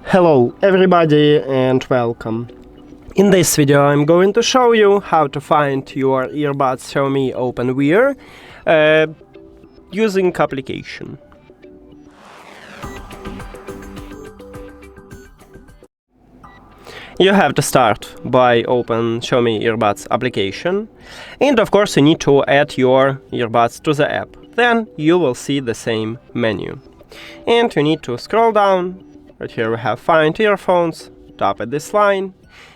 Hello everybody and welcome. In this video I'm going to show you how to find your earbuds XIAOMI OpenWear using application. You have to start by open XIAOMI Earbuds application, and of course you need to add your earbuds to the app. Then you will see the same menu. And you need to scroll down. Right here we have Find Earphones, tap at this line,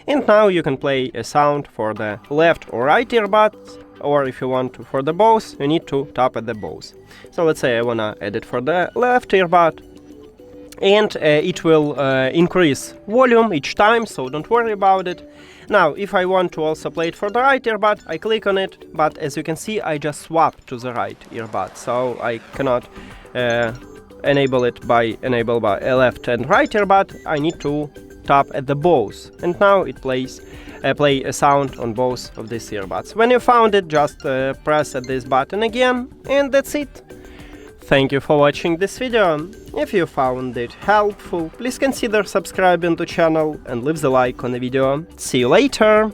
and now you can play a sound for the left or right earbuds, or if you want to for the both, you need to tap at the both. So let's say I wanna add it for the left earbud, and it will increase volume each time, so don't worry about it. Now, if I want to also play it for the right earbud, I click on it, but as you can see, I just swapped to the right earbud, so I cannot enable by a left and right earbud. I need to tap at the both, and now it plays play a sound on both of these earbuds. When you found it, just press at this button again, and that's it. Thank you for watching this video. If you found it helpful, please consider subscribing to the channel and leave the like on the video. See you later!